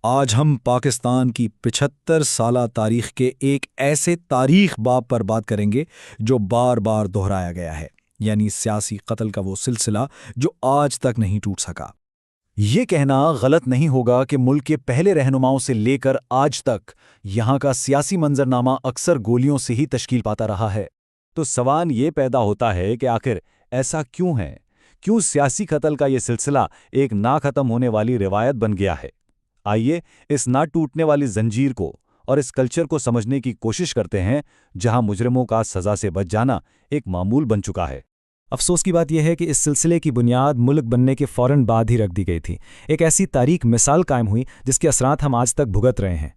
آج ہم پاکستان کی 75 سالہ تاریخ کے ایک ایسے تاریخ باب پر بات کریں گے جو بار بار دہرایا گیا ہے، یعنی سیاسی قتل کا وہ سلسلہ جو آج تک نہیں ٹوٹ سکا۔ یہ کہنا غلط نہیں ہوگا کہ ملک کے پہلے رہنماؤں سے لے کر آج تک یہاں کا سیاسی منظرنامہ اکثر گولیوں سے ہی تشکیل پاتا رہا ہے۔ تو سوال یہ پیدا ہوتا ہے کہ آخر ایسا کیوں ہے؟ کیوں سیاسی قتل کا یہ سلسلہ ایک نہ ختم ہونے والی روایت بن گیا ہے؟ آئیے اس نہ ٹوٹنے والی زنجیر کو اور اس کلچر کو سمجھنے کی کوشش کرتے ہیں جہاں مجرموں کا سزا سے بچ جانا ایک معمول بن چکا ہے۔ افسوس کی بات یہ ہے کہ اس سلسلے کی بنیاد ملک بننے کے فوراً بعد ہی رکھ دی گئی تھی۔ ایک ایسی تاریک مثال قائم ہوئی جس کے اثرات ہم آج تک بھگت رہے ہیں۔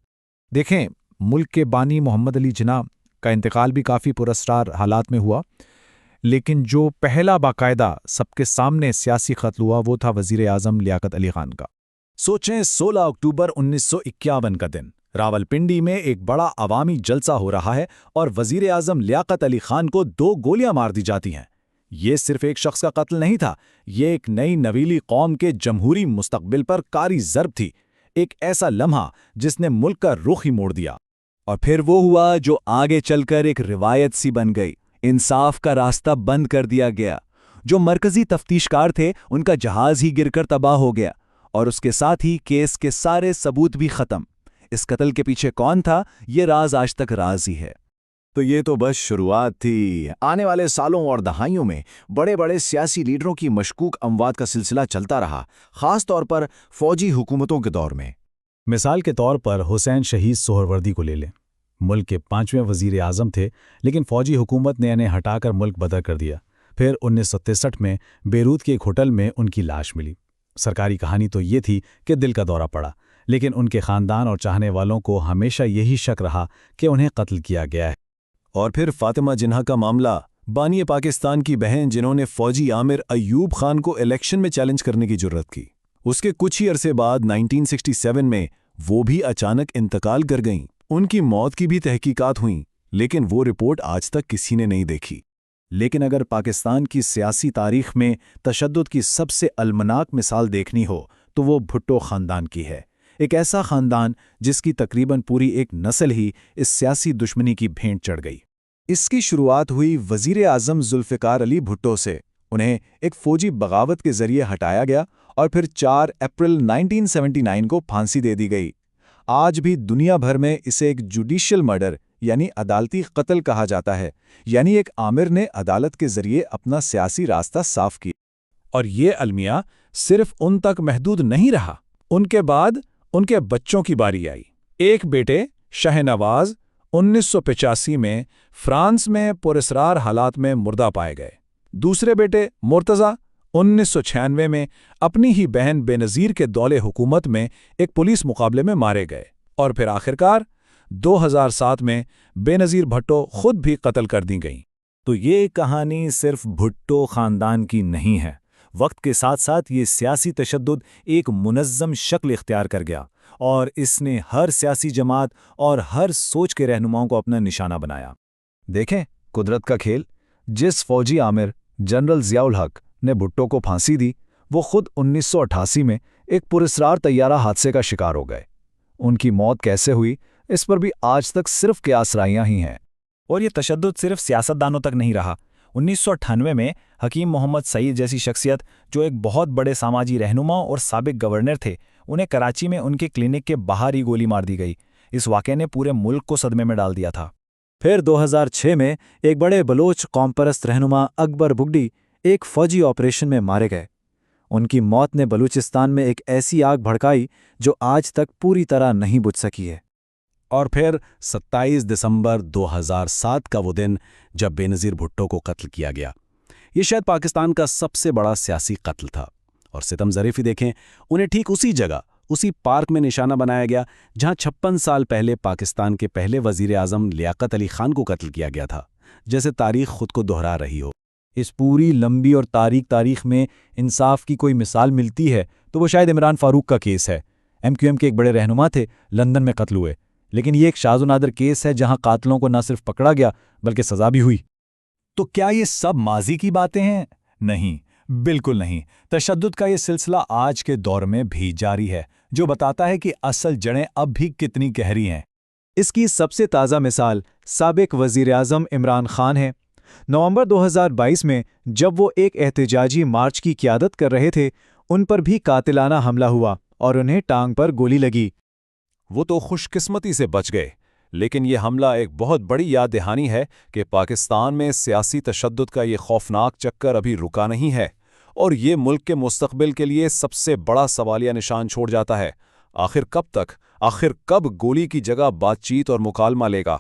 دیکھیں، ملک کے بانی محمد علی جناح کا انتقال بھی کافی پراسرار حالات میں ہوا، لیکن جو پہلا باقاعدہ سب کے سامنے سیاسی قتل ہوا وہ تھا وزیر اعظم لیاقت علی خان کا۔ سوچیں، 16 اکتوبر 1951 کا دن راولپنڈی میں ایک بڑا عوامی جلسہ ہو رہا ہے اور وزیر اعظم لیاقت علی خان کو 2 گولیاں مار دی جاتی ہیں۔ یہ صرف ایک شخص کا قتل نہیں تھا، یہ ایک نئی نویلی قوم کے جمہوری مستقبل پر کاری ضرب تھی، ایک ایسا لمحہ جس نے ملک کا رخ ہی موڑ دیا۔ اور پھر وہ ہوا جو آگے چل کر ایک روایت سی بن گئی۔ انصاف کا راستہ بند کر دیا گیا۔ جو مرکزی تفتیشکار تھے ان کا جہاز ہی گر کر تباہ ہو گیا، اور اس کے ساتھ ہی کیس کے سارے ثبوت بھی ختم۔ اس قتل کے پیچھے کون تھا، یہ راز آج تک راز ہی ہے۔ تو یہ تو بس شروعات تھی۔ آنے والے سالوں اور دہائیوں میں بڑے بڑے سیاسی لیڈروں کی مشکوک اموات کا سلسلہ چلتا رہا، خاص طور پر فوجی حکومتوں کے دور میں۔ مثال کے طور پر حسین شہید سہروردی کو لے لیں۔ ملک کے 5ویں وزیر اعظم تھے، لیکن فوجی حکومت نے انہیں ہٹا کر ملک بدر کر دیا۔ پھر 1963 میں بیروت کے ایک ہوٹل میں ان کی لاش ملی۔ سرکاری کہانی تو یہ تھی کہ دل کا دورہ پڑا، لیکن ان کے خاندان اور چاہنے والوں کو ہمیشہ یہی شک رہا کہ انہیں قتل کیا گیا ہے۔ اور پھر فاطمہ جناح کا معاملہ، بانی پاکستان کی بہن جنہوں نے فوجی عامر ایوب خان کو الیکشن میں چیلنج کرنے کی جرت کی۔ اس کے کچھ ہی عرصے بعد 1967 میں وہ بھی اچانک انتقال کر گئیں۔ ان کی موت کی بھی تحقیقات ہوئیں، لیکن وہ رپورٹ آج تک کسی نے نہیں دیکھی۔ لیکن اگر پاکستان کی سیاسی تاریخ میں تشدد کی سب سے المناک مثال دیکھنی ہو تو وہ بھٹو خاندان کی ہے، ایک ایسا خاندان جس کی تقریباً پوری ایک نسل ہی اس سیاسی دشمنی کی بھینٹ چڑھ گئی۔ اس کی شروعات ہوئی وزیر اعظم ذوالفقار علی بھٹو سے۔ انہیں ایک فوجی بغاوت کے ذریعے ہٹایا گیا اور پھر 4 اپریل 1979 کو پھانسی دے دی گئی۔ آج بھی دنیا بھر میں اسے ایک جوڈیشل مرڈر یعنی عدالتی قتل کہا جاتا ہے، یعنی ایک آمر نے عدالت کے ذریعے اپنا سیاسی راستہ صاف کیا۔ اور یہ المیہ صرف ان تک محدود نہیں رہا۔ ان کے بعد ان کے بچوں کی باری آئی۔ ایک بیٹے شاہ نواز 1985 میں فرانس میں پراسرار حالات میں مردہ پائے گئے۔ دوسرے بیٹے مرتضیٰ 1996 میں اپنی ہی بہن بے نظیر کے دولے حکومت میں ایک پولیس مقابلے میں مارے گئے، اور پھر آخرکار 2007 میں بے نظیر بھٹو خود بھی قتل کر دی گئیں۔ تو یہ کہانی صرف بھٹو خاندان کی نہیں ہے۔ وقت کے ساتھ ساتھ یہ سیاسی تشدد ایک منظم شکل اختیار کر گیا، اور اس نے ہر سیاسی جماعت اور ہر سوچ کے رہنماؤں کو اپنا نشانہ بنایا۔ دیکھیں، قدرت کا کھیل۔ جس فوجی عامر جنرل ضیاء الحق نے بھٹو کو پھانسی دی، وہ خود 1988 میں ایک پراسرار طیارہ حادثے کا شکار ہو گئے۔ ان کی موت کیسے ہوئی، اس پر بھی آج تک صرف قیاس رائیاں ہی ہیں۔ اور یہ تشدد صرف سیاستدانوں تک نہیں رہا۔ 1998 میں حکیم محمد سعید جیسی شخصیت، جو ایک بہت بڑے سماجی رہنما اور سابق گورنر تھے، انہیں کراچی میں ان کے کلینک کے باہر ہی گولی مار دی گئی۔ اس واقعے نے پورے ملک کو صدمے میں ڈال دیا تھا۔ پھر 2006 میں ایک بڑے بلوچ قوم پرست رہنما اکبر بگٹی ایک فوجی آپریشن میں مارے گئے۔ ان کی موت نے بلوچستان میں ایک ایسی آگ بھڑکائی جو آج تک پوری طرح نہیں بجھ سکی ہے۔ اور پھر 27 دسمبر 2007 کا وہ دن جب بے نظیر بھٹو کو قتل کیا گیا۔ یہ شاید پاکستان کا سب سے بڑا سیاسی قتل تھا، اور ستم ظریف ہی دیکھیں، انہیں ٹھیک اسی جگہ، اسی پارک میں نشانہ بنایا گیا جہاں 56 سال پہلے پاکستان کے پہلے وزیر اعظم لیاقت علی خان کو قتل کیا گیا تھا، جیسے تاریخ خود کو دہرا رہی ہو۔ اس پوری لمبی اور تاریخ میں انصاف کی کوئی مثال ملتی ہے تو وہ شاید عمران فاروق کا کیس ہے۔ MQM کے ایک بڑے رہنما تھے، لندن میں قتل ہوئے، لیکن یہ ایک شاذ و نادر کیس ہے جہاں قاتلوں کو نہ صرف پکڑا گیا بلکہ سزا بھی ہوئی۔ تو کیا یہ سب ماضی کی باتیں ہیں؟ نہیں، بالکل نہیں۔ تشدد کا یہ سلسلہ آج کے دور میں بھی جاری ہے، جو بتاتا ہے کہ اصل جڑیں اب بھی کتنی گہری ہیں۔ اس کی سب سے تازہ مثال سابق وزیر اعظم عمران خان ہے۔ نومبر 2022 میں جب وہ ایک احتجاجی مارچ کی قیادت کر رہے تھے، ان پر بھی قاتلانہ حملہ ہوا اور انہیں ٹانگ پر گولی لگی۔ وہ تو خوش قسمتی سے بچ گئے، لیکن یہ حملہ ایک بہت بڑی یاد دہانی ہے کہ پاکستان میں سیاسی تشدد کا یہ خوفناک چکر ابھی رکا نہیں ہے، اور یہ ملک کے مستقبل کے لیے سب سے بڑا سوالیہ نشان چھوڑ جاتا ہے۔ آخر کب گولی کی جگہ بات چیت اور مکالمہ لے گا؟